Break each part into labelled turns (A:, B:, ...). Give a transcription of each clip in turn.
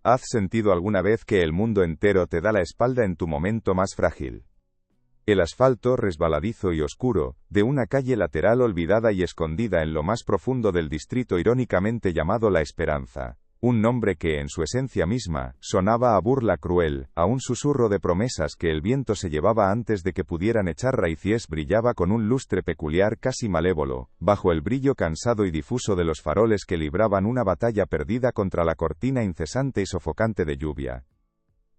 A: ¿Has sentido alguna vez que el mundo entero te da la espalda en tu momento más frágil? El asfalto resbaladizo y oscuro, de una calle lateral olvidada y escondida en lo más profundo del distrito irónicamente llamado La Esperanza. Un nombre que, en su esencia misma, sonaba a burla cruel, a un susurro de promesas que el viento se llevaba antes de que pudieran echar raíces. Brillaba con un lustre peculiar casi malévolo, bajo el brillo cansado y difuso de los faroles que libraban una batalla perdida contra la cortina incesante y sofocante de lluvia.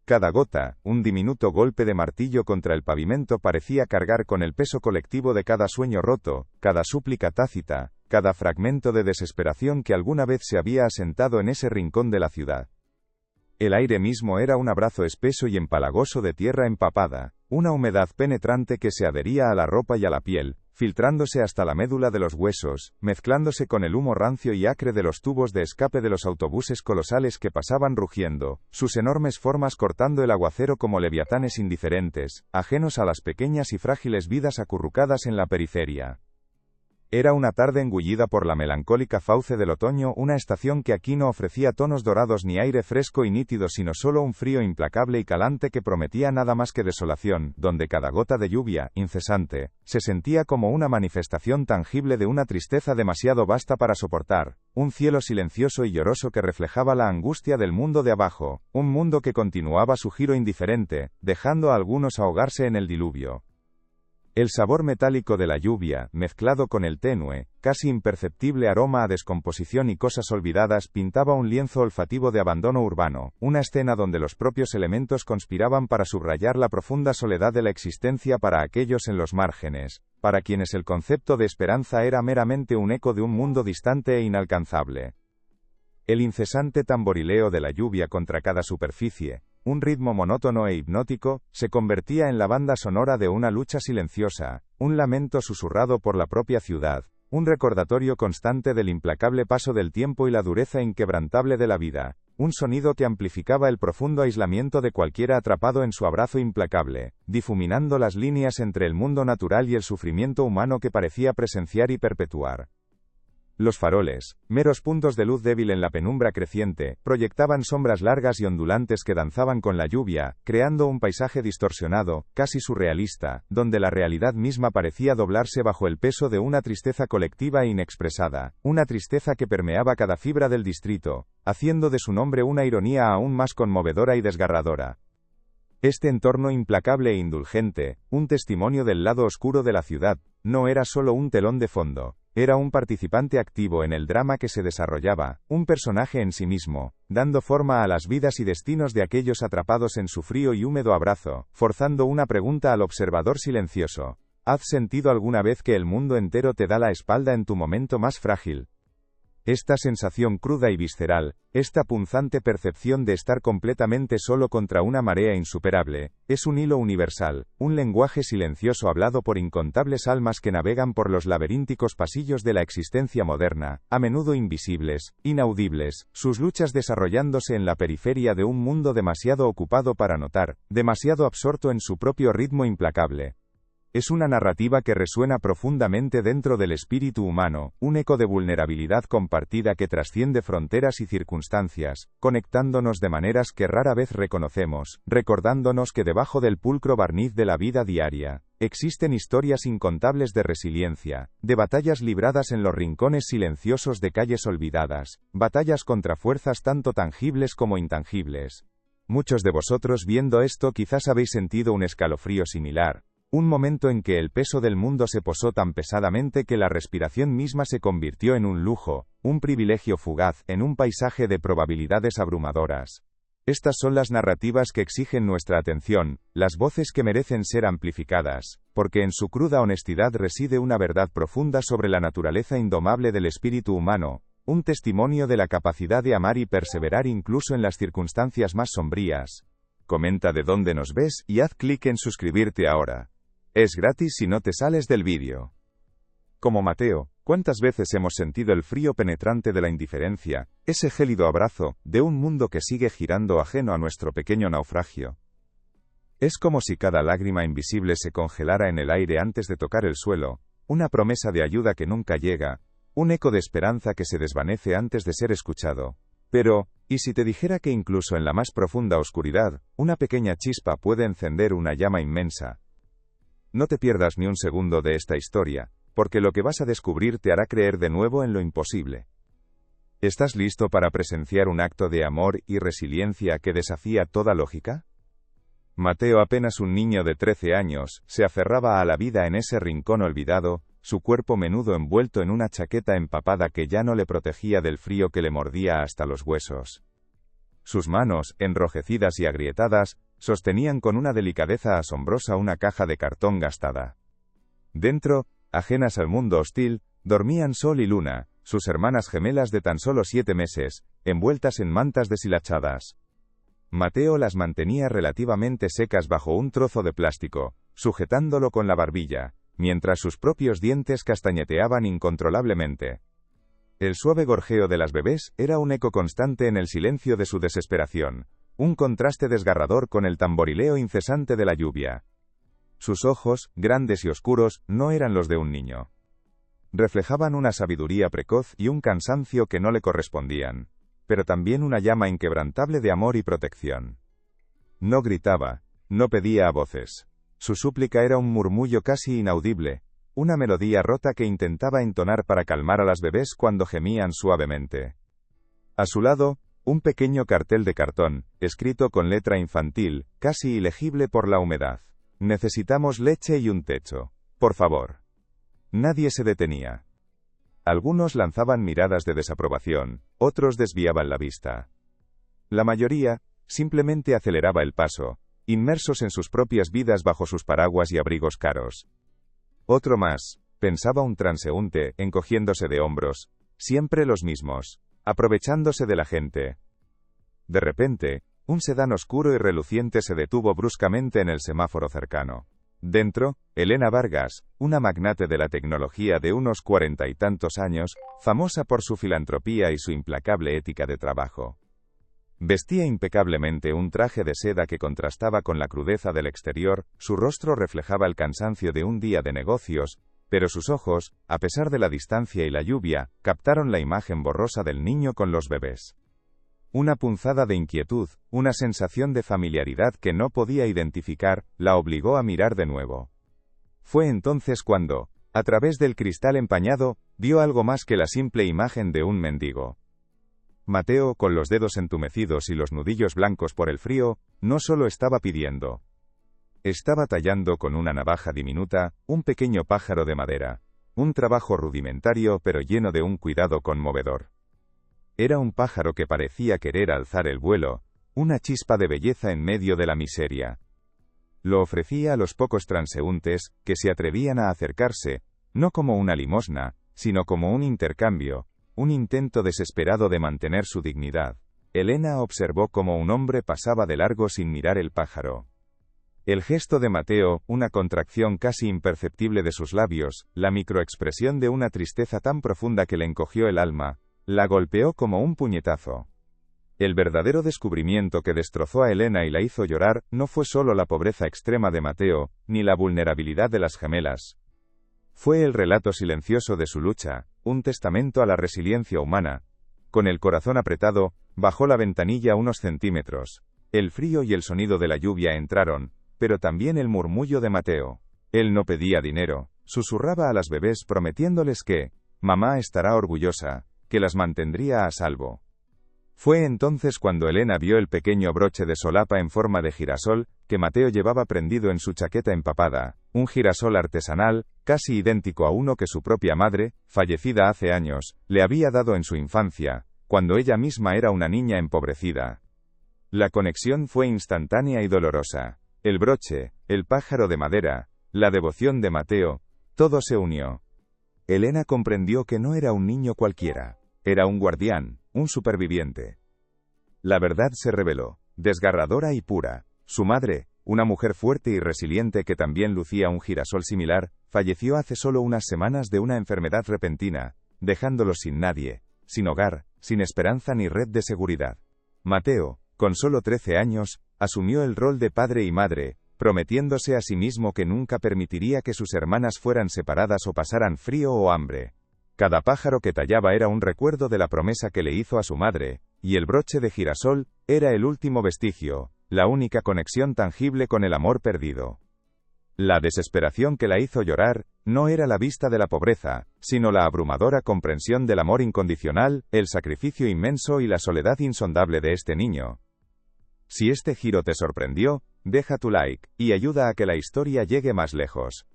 A: Cada gota, un diminuto golpe de martillo contra el pavimento, parecía cargar con el peso colectivo de cada sueño roto, cada súplica tácita, cada fragmento de desesperación que alguna vez se había asentado en ese rincón de la ciudad. El aire mismo era un abrazo espeso y empalagoso de tierra empapada, una humedad penetrante que se adhería a la ropa y a la piel, filtrándose hasta la médula de los huesos, mezclándose con el humo rancio y acre de los tubos de escape de los autobuses colosales que pasaban rugiendo, sus enormes formas cortando el aguacero como leviatanes indiferentes, ajenos a las pequeñas y frágiles vidas acurrucadas en la periferia. Era una tarde engullida por la melancólica fauce del otoño, una estación que aquí no ofrecía tonos dorados ni aire fresco y nítido, sino solo un frío implacable y calante que prometía nada más que desolación, donde cada gota de lluvia, incesante, se sentía como una manifestación tangible de una tristeza demasiado vasta para soportar, un cielo silencioso y lloroso que reflejaba la angustia del mundo de abajo, un mundo que continuaba su giro indiferente, dejando a algunos ahogarse en el diluvio. El sabor metálico de la lluvia, mezclado con el tenue, casi imperceptible aroma a descomposición y cosas olvidadas, pintaba un lienzo olfativo de abandono urbano, una escena donde los propios elementos conspiraban para subrayar la profunda soledad de la existencia para aquellos en los márgenes, para quienes el concepto de esperanza era meramente un eco de un mundo distante e inalcanzable. El incesante tamborileo de la lluvia contra cada superficie, un ritmo monótono e hipnótico, se convertía en la banda sonora de una lucha silenciosa, un lamento susurrado por la propia ciudad, un recordatorio constante del implacable paso del tiempo y la dureza inquebrantable de la vida, un sonido que amplificaba el profundo aislamiento de cualquiera atrapado en su abrazo implacable, difuminando las líneas entre el mundo natural y el sufrimiento humano que parecía presenciar y perpetuar. Los faroles, meros puntos de luz débil en la penumbra creciente, proyectaban sombras largas y ondulantes que danzaban con la lluvia, creando un paisaje distorsionado, casi surrealista, donde la realidad misma parecía doblarse bajo el peso de una tristeza colectiva e inexpresada, una tristeza que permeaba cada fibra del distrito, haciendo de su nombre una ironía aún más conmovedora y desgarradora. Este entorno implacable e indulgente, un testimonio del lado oscuro de la ciudad, no era solo un telón de fondo. Era un participante activo en el drama que se desarrollaba, un personaje en sí mismo, dando forma a las vidas y destinos de aquellos atrapados en su frío y húmedo abrazo, forzando una pregunta al observador silencioso. ¿Has sentido alguna vez que el mundo entero te da la espalda en tu momento más frágil? Esta sensación cruda y visceral, esta punzante percepción de estar completamente solo contra una marea insuperable, es un hilo universal, un lenguaje silencioso hablado por incontables almas que navegan por los laberínticos pasillos de la existencia moderna, a menudo invisibles, inaudibles, sus luchas desarrollándose en la periferia de un mundo demasiado ocupado para notar, demasiado absorto en su propio ritmo implacable. Es una narrativa que resuena profundamente dentro del espíritu humano, un eco de vulnerabilidad compartida que trasciende fronteras y circunstancias, conectándonos de maneras que rara vez reconocemos, recordándonos que debajo del pulcro barniz de la vida diaria, existen historias incontables de resiliencia, de batallas libradas en los rincones silenciosos de calles olvidadas, batallas contra fuerzas tanto tangibles como intangibles. Muchos de vosotros viendo esto quizás habéis sentido un escalofrío similar. Un momento en que el peso del mundo se posó tan pesadamente que la respiración misma se convirtió en un lujo, un privilegio fugaz, en un paisaje de probabilidades abrumadoras. Estas son las narrativas que exigen nuestra atención, las voces que merecen ser amplificadas, porque en su cruda honestidad reside una verdad profunda sobre la naturaleza indomable del espíritu humano, un testimonio de la capacidad de amar y perseverar incluso en las circunstancias más sombrías. Comenta de dónde nos ves y haz clic en suscribirte ahora. Es gratis si no te sales del vídeo. Como Mateo, ¿cuántas veces hemos sentido el frío penetrante de la indiferencia, ese gélido abrazo, de un mundo que sigue girando ajeno a nuestro pequeño naufragio? Es como si cada lágrima invisible se congelara en el aire antes de tocar el suelo, una promesa de ayuda que nunca llega, un eco de esperanza que se desvanece antes de ser escuchado. Pero, ¿Y si te dijera que incluso en la más profunda oscuridad, una pequeña chispa puede encender una llama inmensa? No te pierdas ni un segundo de esta historia, porque lo que vas a descubrir te hará creer de nuevo en lo imposible. ¿Estás listo para presenciar un acto de amor y resiliencia que desafía toda lógica? Mateo, apenas un niño de 13 años, se aferraba a la vida en ese rincón olvidado, su cuerpo menudo envuelto en una chaqueta empapada que ya no le protegía del frío que le mordía hasta los huesos. Sus manos, enrojecidas y agrietadas, sostenían con una delicadeza asombrosa una caja de cartón gastada. Dentro, ajenas al mundo hostil, dormían Sol y Luna, sus hermanas gemelas de tan solo 7 meses, envueltas en mantas deshilachadas. Mateo las mantenía relativamente secas bajo un trozo de plástico, sujetándolo con la barbilla, mientras sus propios dientes castañeteaban incontrolablemente. El suave gorjeo de las bebés era un eco constante en el silencio de su desesperación, un contraste desgarrador con el tamborileo incesante de la lluvia. Sus ojos, grandes y oscuros, no eran los de un niño. Reflejaban una sabiduría precoz y un cansancio que no le correspondían, pero también una llama inquebrantable de amor y protección. No gritaba, no pedía a voces. Su súplica era un murmullo casi inaudible, una melodía rota que intentaba entonar para calmar a las bebés cuando gemían suavemente. A su lado, un pequeño cartel de cartón, escrito con letra infantil, casi ilegible por la humedad. Necesitamos leche y un techo. Por favor. Nadie se detenía. Algunos lanzaban miradas de desaprobación, otros desviaban la vista. La mayoría, simplemente aceleraba el paso, inmersos en sus propias vidas bajo sus paraguas y abrigos caros. Otro más, pensaba un transeúnte, encogiéndose de hombros, siempre los mismos, aprovechándose de la gente. De repente, un sedán oscuro y reluciente se detuvo bruscamente en el semáforo cercano. Dentro, Elena Vargas, una magnate de la tecnología de unos 40 y tantos años, famosa por su filantropía y su implacable ética de trabajo. Vestía impecablemente un traje de seda que contrastaba con la crudeza del exterior, su rostro reflejaba el cansancio de un día de negocios, pero sus ojos, a pesar de la distancia y la lluvia, captaron la imagen borrosa del niño con los bebés. Una punzada de inquietud, una sensación de familiaridad que no podía identificar, la obligó a mirar de nuevo. Fue entonces cuando, a través del cristal empañado, vio algo más que la simple imagen de un mendigo. Mateo, con los dedos entumecidos y los nudillos blancos por el frío, no solo estaba pidiendo. Estaba tallando con una navaja diminuta, un pequeño pájaro de madera. Un trabajo rudimentario pero lleno de un cuidado conmovedor. Era un pájaro que parecía querer alzar el vuelo, una chispa de belleza en medio de la miseria. Lo ofrecía a los pocos transeúntes, que se atrevían a acercarse, no como una limosna, sino como un intercambio, un intento desesperado de mantener su dignidad. Elena observó cómo un hombre pasaba de largo sin mirar el pájaro. El gesto de Mateo, una contracción casi imperceptible de sus labios, la microexpresión de una tristeza tan profunda que le encogió el alma, la golpeó como un puñetazo. El verdadero descubrimiento que destrozó a Elena y la hizo llorar, no fue solo la pobreza extrema de Mateo, ni la vulnerabilidad de las gemelas. Fue el relato silencioso de su lucha, un testamento a la resiliencia humana. Con el corazón apretado, bajó la ventanilla unos centímetros. El frío y el sonido de la lluvia entraron, pero también el murmullo de Mateo. Él no pedía dinero, susurraba a las bebés prometiéndoles que, mamá estará orgullosa, que las mantendría a salvo. Fue entonces cuando Elena vio el pequeño broche de solapa en forma de girasol, que Mateo llevaba prendido en su chaqueta empapada, un girasol artesanal, casi idéntico a uno que su propia madre, fallecida hace años, le había dado en su infancia, cuando ella misma era una niña empobrecida. La conexión fue instantánea y dolorosa. El broche, el pájaro de madera, la devoción de Mateo, todo se unió. Elena comprendió que no era un niño cualquiera, era un guardián, un superviviente. La verdad se reveló, desgarradora y pura. Su madre, una mujer fuerte y resiliente que también lucía un girasol similar, falleció hace solo unas semanas de una enfermedad repentina, dejándolos sin nadie, sin hogar, sin esperanza ni red de seguridad. Mateo, con solo 13 años, asumió el rol de padre y madre, prometiéndose a sí mismo que nunca permitiría que sus hermanas fueran separadas o pasaran frío o hambre. Cada pájaro que tallaba era un recuerdo de la promesa que le hizo a su madre, Y el broche de girasol era el último vestigio, la única conexión tangible con el amor perdido. La desesperación que la hizo llorar no era la vista de la pobreza, sino la abrumadora comprensión del amor incondicional, el sacrificio inmenso y la soledad insondable de este niño. Si este giro te sorprendió, deja tu like y ayuda a que la historia llegue más lejos.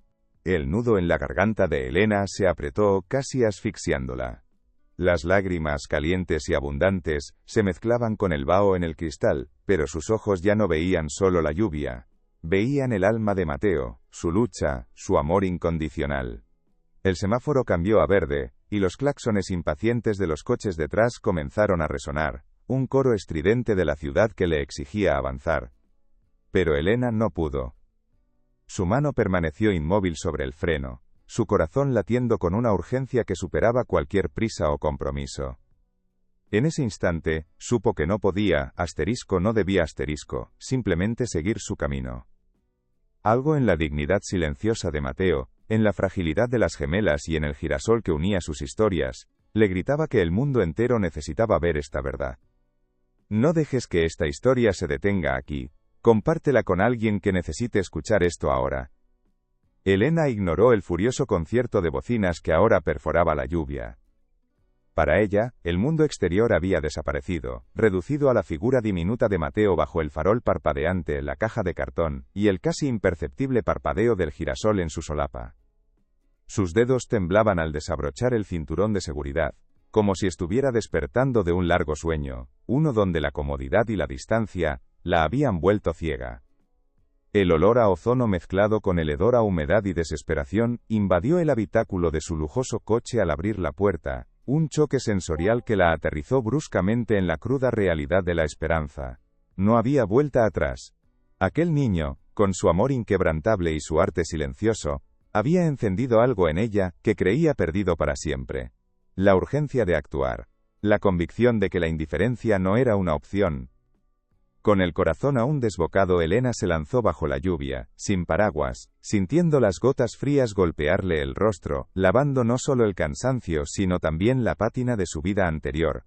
A: El nudo en la garganta de Elena se apretó, casi asfixiándola. Las lágrimas calientes y abundantes se mezclaban con el vaho en el cristal, pero sus ojos ya no veían solo la lluvia. Veían el alma de Mateo, su lucha, su amor incondicional. El semáforo cambió a verde, y los claxones impacientes de los coches detrás comenzaron a resonar, un coro estridente de la ciudad que le exigía avanzar. Pero Elena no pudo. Su mano permaneció inmóvil sobre el freno, su corazón latiendo con una urgencia que superaba cualquier prisa o compromiso. En ese instante, supo que no podía, no debía simplemente seguir su camino. Algo en la dignidad silenciosa de Mateo, en la fragilidad de las gemelas y en el girasol que unía sus historias, le gritaba que el mundo entero necesitaba ver esta verdad. No dejes que esta historia se detenga aquí, compártela con alguien que necesite escuchar esto ahora. Elena ignoró el furioso concierto de bocinas que ahora perforaba la lluvia. Para ella, el mundo exterior había desaparecido, reducido a la figura diminuta de Mateo bajo el farol parpadeante, la caja de cartón, y el casi imperceptible parpadeo del girasol en su solapa. Sus dedos temblaban al desabrochar el cinturón de seguridad, como si estuviera despertando de un largo sueño, uno donde la comodidad y la distancia la habían vuelto ciega. El olor a ozono mezclado con el hedor a humedad y desesperación invadió el habitáculo de su lujoso coche al abrir la puerta. Un choque sensorial que la aterrizó bruscamente en la cruda realidad de la esperanza. No había vuelta atrás. Aquel niño, con su amor inquebrantable y su arte silencioso, había encendido algo en ella que creía perdido para siempre. La urgencia de actuar. La convicción de que la indiferencia no era una opción. Con el corazón aún desbocado, Elena se lanzó bajo la lluvia, sin paraguas, sintiendo las gotas frías golpearle el rostro, lavando no solo el cansancio sino también la pátina de su vida anterior.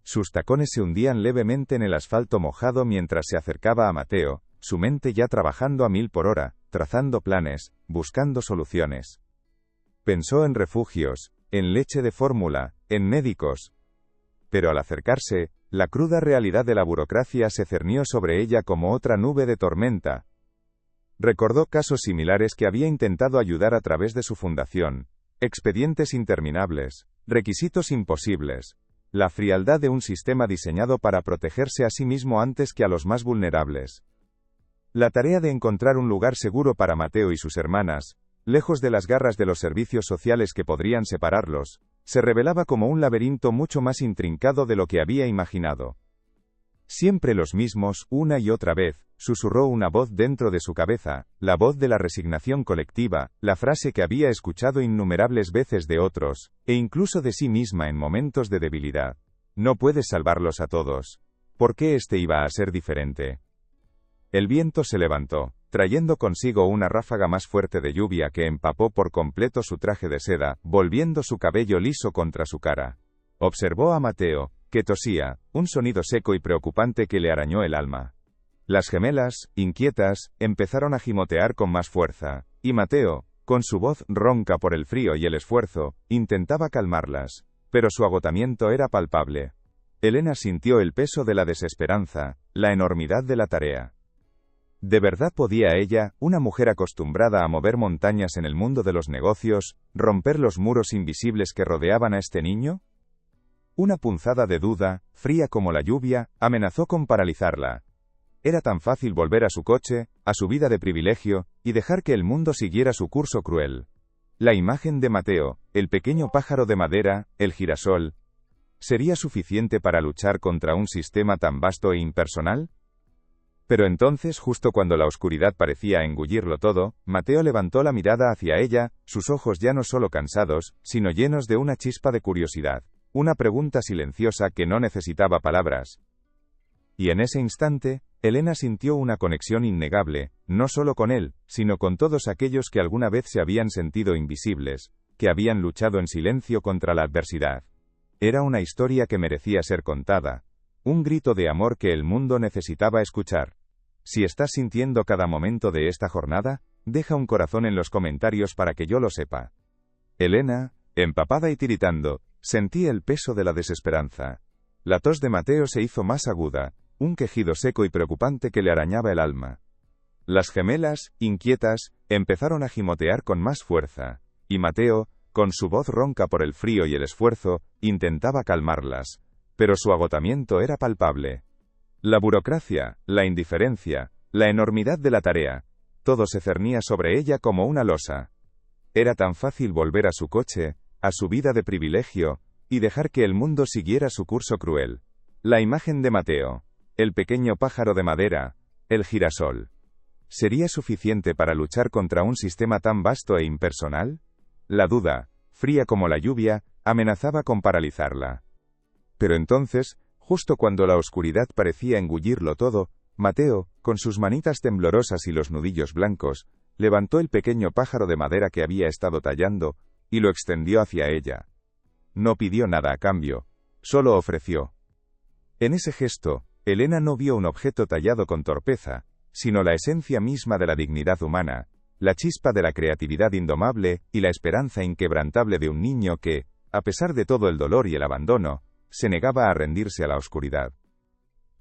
A: Sus tacones se hundían levemente en el asfalto mojado mientras se acercaba a Mateo, su mente ya trabajando a 1000 por hora, trazando planes, buscando soluciones. Pensó en refugios, en leche de fórmula, en médicos. Pero al acercarse, la cruda realidad de la burocracia se cernió sobre ella como otra nube de tormenta. Recordó casos similares que había intentado ayudar a través de su fundación, expedientes interminables, requisitos imposibles, la frialdad de un sistema diseñado para protegerse a sí mismo antes que a los más vulnerables. La tarea de encontrar un lugar seguro para Mateo y sus hermanas, lejos de las garras de los servicios sociales que podrían separarlos, se revelaba como un laberinto mucho más intrincado de lo que había imaginado. Siempre los mismos, una y otra vez, susurró una voz dentro de su cabeza, la voz de la resignación colectiva, la frase que había escuchado innumerables veces de otros, e incluso de sí misma en momentos de debilidad. No puedes salvarlos a todos. ¿Por qué este iba a ser diferente? El viento se levantó, trayendo consigo una ráfaga más fuerte de lluvia que empapó por completo su traje de seda, volviendo su cabello liso contra su cara. Observó a Mateo, que tosía, un sonido seco y preocupante que le arañó el alma. Las gemelas, inquietas, empezaron a gimotear con más fuerza, y Mateo, con su voz ronca por el frío y el esfuerzo, intentaba calmarlas, pero su agotamiento era palpable. Elena sintió el peso de la desesperanza, la enormidad de la tarea. ¿De verdad podía ella, una mujer acostumbrada a mover montañas en el mundo de los negocios, romper los muros invisibles que rodeaban a este niño? Una punzada de duda, fría como la lluvia, amenazó con paralizarla. Era tan fácil volver a su coche, a su vida de privilegio, y dejar que el mundo siguiera su curso cruel. La imagen de Mateo, el pequeño pájaro de madera, el girasol, ¿sería suficiente para luchar contra un sistema tan vasto e impersonal? Pero entonces, justo cuando la oscuridad parecía engullirlo todo, Mateo levantó la mirada hacia ella, sus ojos ya no solo cansados, sino llenos de una chispa de curiosidad. Una pregunta silenciosa que no necesitaba palabras. Y en ese instante, Elena sintió una conexión innegable, no solo con él, sino con todos aquellos que alguna vez se habían sentido invisibles, que habían luchado en silencio contra la adversidad. Era una historia que merecía ser contada, Un grito de amor que el mundo necesitaba escuchar. Si estás sintiendo cada momento de esta jornada, deja un corazón en los comentarios para que yo lo sepa. Elena, empapada y tiritando, sentía el peso de la desesperanza. La tos de Mateo se hizo más aguda, un quejido seco y preocupante que le arañaba el alma. Las gemelas, inquietas, empezaron a gimotear con más fuerza, y Mateo, con su voz ronca por el frío y el esfuerzo, intentaba calmarlas, pero su agotamiento era palpable. La burocracia, la indiferencia, la enormidad de la tarea, todo se cernía sobre ella como una losa. Era tan fácil volver a su coche, a su vida de privilegio, y dejar que el mundo siguiera su curso cruel. La imagen de Mateo, el pequeño pájaro de madera, el girasol. ¿Sería suficiente para luchar contra un sistema tan vasto e impersonal? La duda, fría como la lluvia, amenazaba con paralizarla. Pero entonces, justo cuando la oscuridad parecía engullirlo todo, Mateo, con sus manitas temblorosas y los nudillos blancos, levantó el pequeño pájaro de madera que había estado tallando, y lo extendió hacia ella. No pidió nada a cambio, solo ofreció. En ese gesto, Elena no vio un objeto tallado con torpeza, sino la esencia misma de la dignidad humana, la chispa de la creatividad indomable y la esperanza inquebrantable de un niño que, a pesar de todo el dolor y el abandono, se negaba a rendirse a la oscuridad.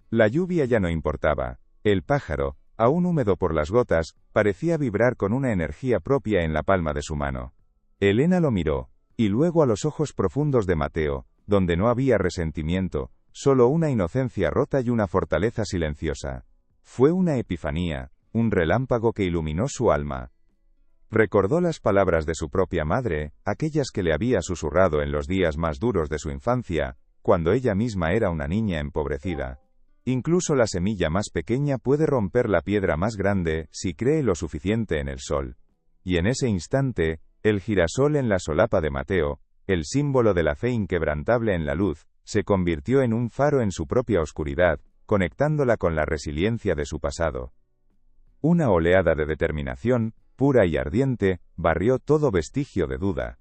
A: La lluvia ya no importaba. El pájaro, aún húmedo por las gotas, parecía vibrar con una energía propia en la palma de su mano. Elena lo miró, y luego a los ojos profundos de Mateo, donde no había resentimiento, solo una inocencia rota y una fortaleza silenciosa. Fue una epifanía, un relámpago que iluminó su alma. Recordó las palabras de su propia madre, aquellas que le había susurrado en los días más duros de su infancia, cuando ella misma era una niña empobrecida. Incluso la semilla más pequeña puede romper la piedra más grande si cree lo suficiente en el sol. Y en ese instante, el girasol en la solapa de Mateo, el símbolo de la fe inquebrantable en la luz, se convirtió en un faro en su propia oscuridad, conectándola con la resiliencia de su pasado. Una oleada de determinación, pura y ardiente, barrió todo vestigio de duda.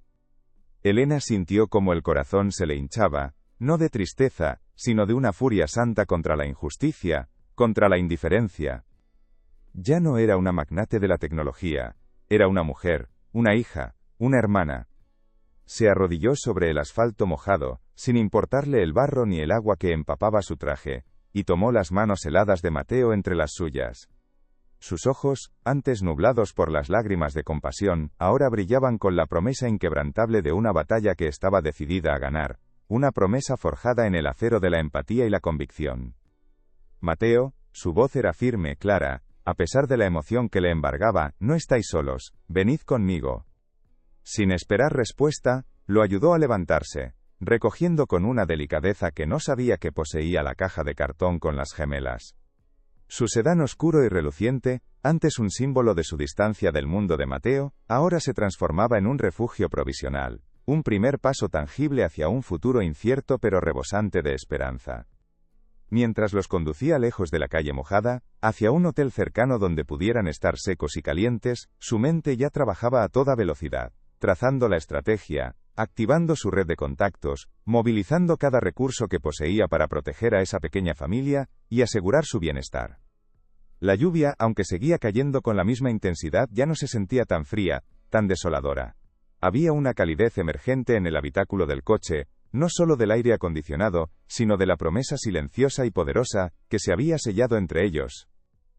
A: Elena sintió como el corazón se le hinchaba, no de tristeza, sino de una furia santa contra la injusticia, contra la indiferencia. Ya no era una magnate de la tecnología, era una mujer, una hija, una hermana. Se arrodilló sobre el asfalto mojado, sin importarle el barro ni el agua que empapaba su traje, y tomó las manos heladas de Mateo entre las suyas. Sus ojos, antes nublados por las lágrimas de compasión, ahora brillaban con la promesa inquebrantable de una batalla que estaba decidida a ganar, una promesa forjada en el acero de la empatía y la convicción. Mateo, su voz era firme, clara, a pesar de la emoción que le embargaba, no estáis solos, venid conmigo. Sin esperar respuesta, lo ayudó a levantarse, recogiendo con una delicadeza que no sabía que poseía la caja de cartón con las gemelas. Su sedán oscuro y reluciente, antes un símbolo de su distancia del mundo de Mateo, ahora se transformaba en un refugio provisional, un primer paso tangible hacia un futuro incierto pero rebosante de esperanza. Mientras los conducía lejos de la calle mojada, hacia un hotel cercano donde pudieran estar secos y calientes, su mente ya trabajaba a toda velocidad, trazando la estrategia, activando su red de contactos, movilizando cada recurso que poseía para proteger a esa pequeña familia y asegurar su bienestar. La lluvia, aunque seguía cayendo con la misma intensidad, ya no se sentía tan fría, tan desoladora. Había una calidez emergente en el habitáculo del coche, no solo del aire acondicionado, sino de la promesa silenciosa y poderosa que se había sellado entre ellos.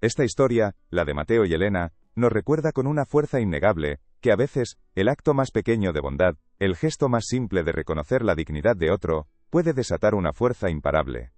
A: Esta historia, la de Mateo y Elena, nos recuerda con una fuerza innegable, que a veces, el acto más pequeño de bondad, el gesto más simple de reconocer la dignidad de otro, puede desatar una fuerza imparable.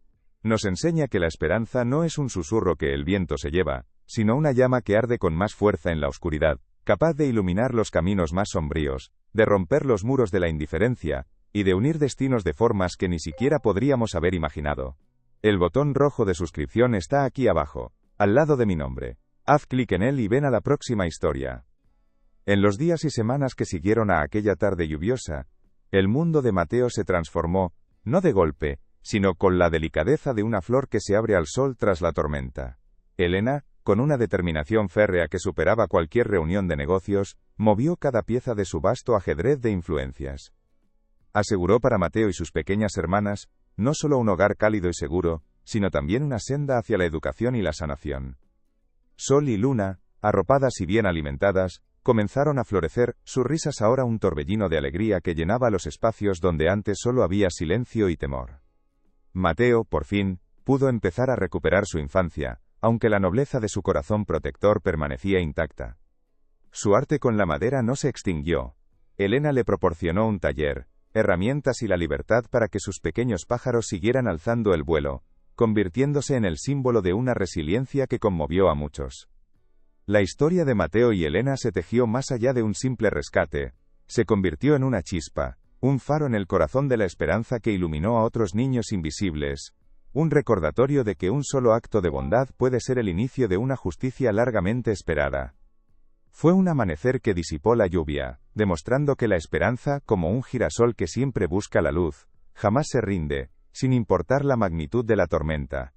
A: Nos enseña que la esperanza no es un susurro que el viento se lleva, sino una llama que arde con más fuerza en la oscuridad, capaz de iluminar los caminos más sombríos, de romper los muros de la indiferencia, y de unir destinos de formas que ni siquiera podríamos haber imaginado. El botón rojo de suscripción está aquí abajo, al lado de mi nombre. Haz clic en él y ven a la próxima historia. En los días y semanas que siguieron a aquella tarde lluviosa, el mundo de Mateo se transformó, no de golpe, sino con la delicadeza de una flor que se abre al sol tras la tormenta. Elena, con una determinación férrea que superaba cualquier reunión de negocios, movió cada pieza de su vasto ajedrez de influencias. Aseguró para Mateo y sus pequeñas hermanas, no solo un hogar cálido y seguro, sino también una senda hacia la educación y la sanación. Sol y luna, arropadas y bien alimentadas, comenzaron a florecer, sus risas ahora un torbellino de alegría que llenaba los espacios donde antes solo había silencio y temor. Mateo, por fin, pudo empezar a recuperar su infancia, aunque la nobleza de su corazón protector permanecía intacta. Su arte con la madera no se extinguió. Elena le proporcionó un taller, herramientas y la libertad para que sus pequeños pájaros siguieran alzando el vuelo, convirtiéndose en el símbolo de una resiliencia que conmovió a muchos. La historia de Mateo y Elena se tejió más allá de un simple rescate, se convirtió en una chispa, un faro en el corazón de la esperanza que iluminó a otros niños invisibles, un recordatorio de que un solo acto de bondad puede ser el inicio de una justicia largamente esperada. Fue un amanecer que disipó la lluvia, demostrando que la esperanza, como un girasol que siempre busca la luz, jamás se rinde, sin importar la magnitud de la tormenta.